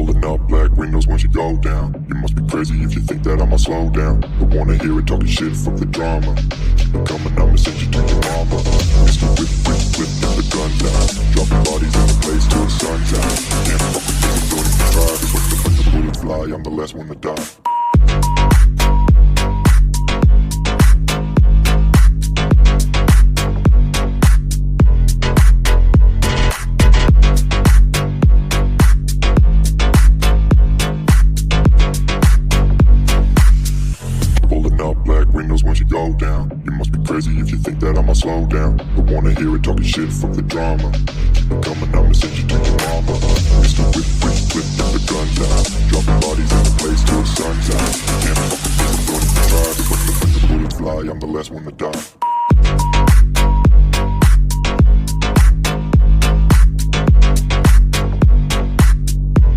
Rolling up black windows once you go down. You must be crazy if you think that I'ma slow down. Don't wanna hear it talking shit, fuck the drama. Keep it coming, I'ma send you to your mama. Mr. Whip, whip, whip, put the gun down. Dropping bodies in the place till the sun's out. Can't fuck with me, don't even try. Cause when the bullets fly, I'm the last one to die. Once you go down, you must be crazy if you think that I'ma slow down. Don't wanna hear it talking shit, fuck the drama. Keep it coming, I'ma send you to your mama. Mr. Whip, whip, whip,